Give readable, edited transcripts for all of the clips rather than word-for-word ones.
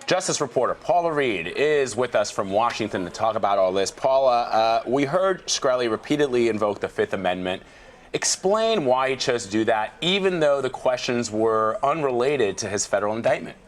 Justice reporter Paula Reid is with us from Washington to talk about all this. Paula, we heard Shkreli repeatedly invoke the Fifth Amendment. Explain why he chose to do that, even though the questions were unrelated to his federal indictment.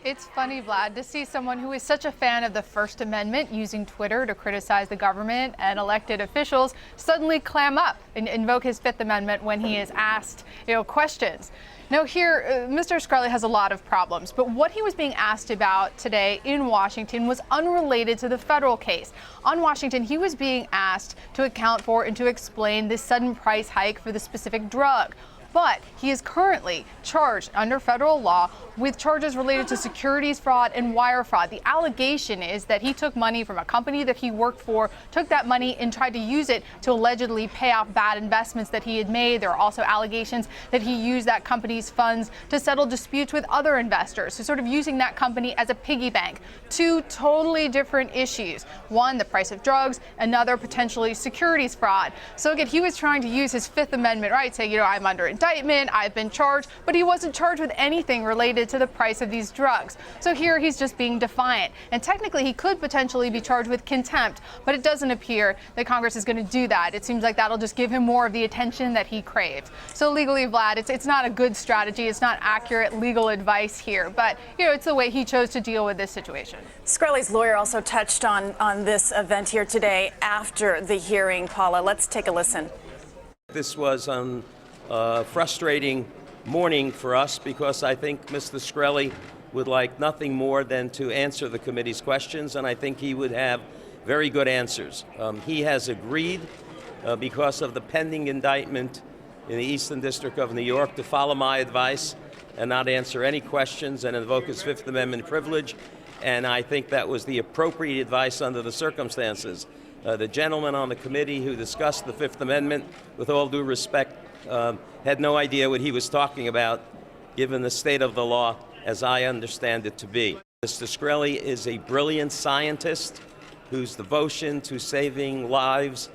It's funny, Vlad, to see someone who is such a fan of the First Amendment using Twitter to criticize the government and elected officials suddenly clam up and invoke his Fifth Amendment when he is asked, questions. Now here, Mr. Shkreli has a lot of problems, but what he was being asked about today in Washington was unrelated to the federal case. On Washington, he was being asked to account for and to explain this sudden price hike for the specific drug. But he is currently charged under federal law with charges related to securities fraud and wire fraud. The allegation is that he took money from a company that he worked for, took that money and tried to use it to allegedly pay off bad investments that he had made. There are also allegations that he used that company's funds to settle disputes with other investors, so sort of using that company as a piggy bank. Two totally different issues. One, the price of drugs, another, potentially securities fraud. So again, he was trying to use his Fifth Amendment right, say, I'm under indictment, I've been charged, but he wasn't charged with anything related to the price of these drugs. So here he's just being defiant. And technically he could potentially be charged with contempt, but it doesn't appear that Congress is going to do that. It seems like that'll just give him more of the attention that he craves. So legally, Vlad, it's not a good strategy. It's not accurate legal advice here, but it's the way he chose to deal with this situation. Shkreli's lawyer also touched on this event here today after the hearing. Paula, let's take a listen. This was frustrating morning for us because I think Mr. Shkreli would like nothing more than to answer the committee's questions, and I think he would have very good answers. He has agreed, because of the pending indictment in the Eastern District of New York, to follow my advice and not answer any questions and invoke his Fifth Amendment privilege, and I think that was the appropriate advice under the circumstances. The gentleman on the committee who discussed the Fifth Amendment, with all due respect, had no idea what he was talking about, given the state of the law as I understand it to be. Mr. Shkreli is a brilliant scientist whose devotion to saving lives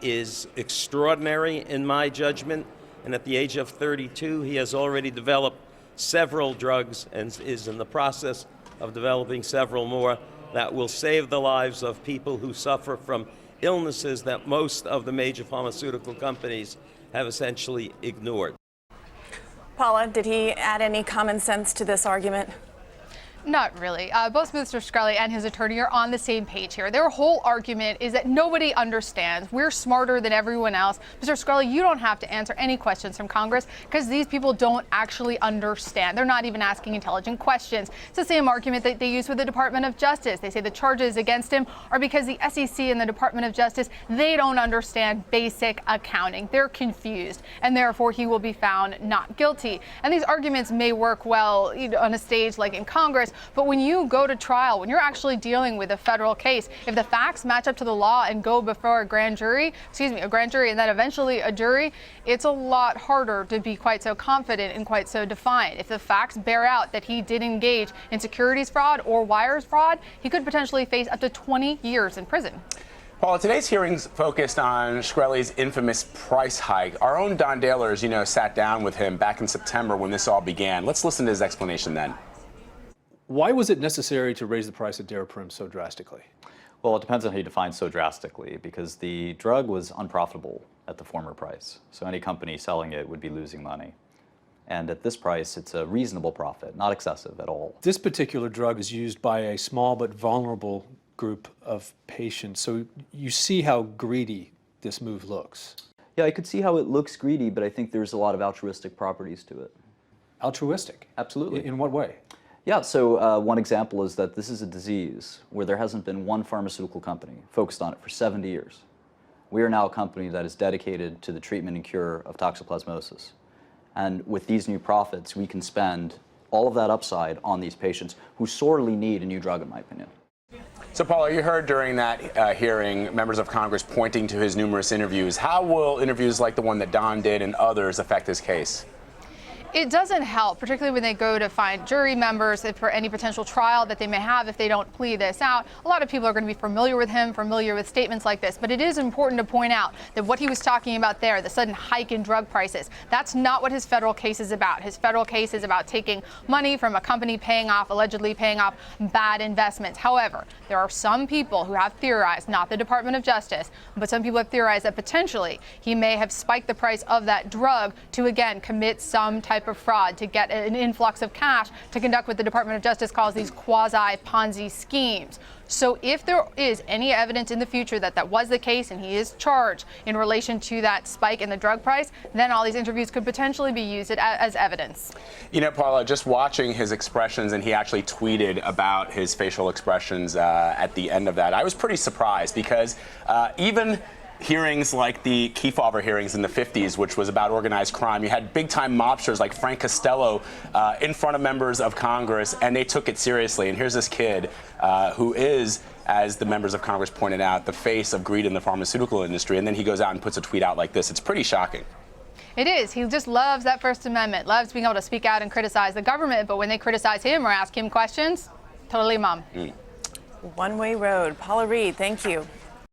is extraordinary in my judgment. And at the age of 32, he has already developed several drugs and is in the process of developing several more that will save the lives of people who suffer from illnesses that most of the major pharmaceutical companies have essentially ignored. Paula, did he add any common sense to this argument? Not really. Both Mr. Shkreli and his attorney are on the same page here. Their whole argument is that nobody understands. We're smarter than everyone else. Mr. Shkreli, you don't have to answer any questions from Congress because these people don't actually understand. They're not even asking intelligent questions. It's the same argument that they use with the Department of Justice. They say the charges against him are because the SEC and the Department of Justice, they don't understand basic accounting. They're confused, and therefore he will be found not guilty. And these arguments may work well on a stage like in Congress, but when you go to trial, when you're actually dealing with a federal case, if the facts match up to the law and go before a grand jury, and then eventually a jury, it's a lot harder to be quite so confident and quite so defiant. If the facts bear out that he did engage in securities fraud or wires fraud, he could potentially face up to 20 years in prison. Paula, today's hearings focused on Shkreli's infamous price hike. Our own Don Dahlers, sat down with him back in September when this all began. Let's listen to his explanation then. Why was it necessary to raise the price of Daraprim so drastically? Well, it depends on how you define so drastically, because the drug was unprofitable at the former price. So any company selling it would be losing money. And at this price, it's a reasonable profit, not excessive at all. This particular drug is used by a small but vulnerable group of patients. So you see how greedy this move looks. Yeah, I could see how it looks greedy, but I think there's a lot of altruistic properties to it. Altruistic? Absolutely. In what way? Yeah, so one example is that this is a disease where there hasn't been one pharmaceutical company focused on it for 70 years. We are now a company that is dedicated to the treatment and cure of toxoplasmosis. And with these new profits, we can spend all of that upside on these patients who sorely need a new drug, in my opinion. So, Paula, you heard during that hearing members of Congress pointing to his numerous interviews. How will interviews like the one that Don did and others affect his case? It doesn't help, particularly when they go to find jury members for any potential trial that they may have if they don't plead this out. A lot of people are going to be familiar with him, familiar with statements like this, but it is important to point out that what he was talking about there, the sudden hike in drug prices, that's not what his federal case is about. His federal case is about taking money from a company allegedly paying off bad investments. However, there are some people who have theorized, not the Department of Justice, but some people have theorized that potentially he may have spiked the price of that drug to, again, commit some type of fraud, to get an influx of cash, to conduct what the Department of Justice calls these quasi-Ponzi schemes. So if there is any evidence in the future that that was the case and he is charged in relation to that spike in the drug price, then all these interviews could potentially be used as evidence. You know, Paula, just watching his expressions, and he actually tweeted about his facial expressions at the end of that, I was pretty surprised because even hearings like the Kefauver hearings in the 50s, which was about organized crime, you had big-time mobsters like Frank Costello in front of members of Congress, and they took it seriously. And here's this kid who is, as the members of Congress pointed out, the face of greed in the pharmaceutical industry, and then he goes out and puts a tweet out like this. It's pretty shocking. It is. He just loves that First Amendment, loves being able to speak out and criticize the government, but when they criticize him or ask him questions, totally mum. One-way road. Paula Reid, thank you.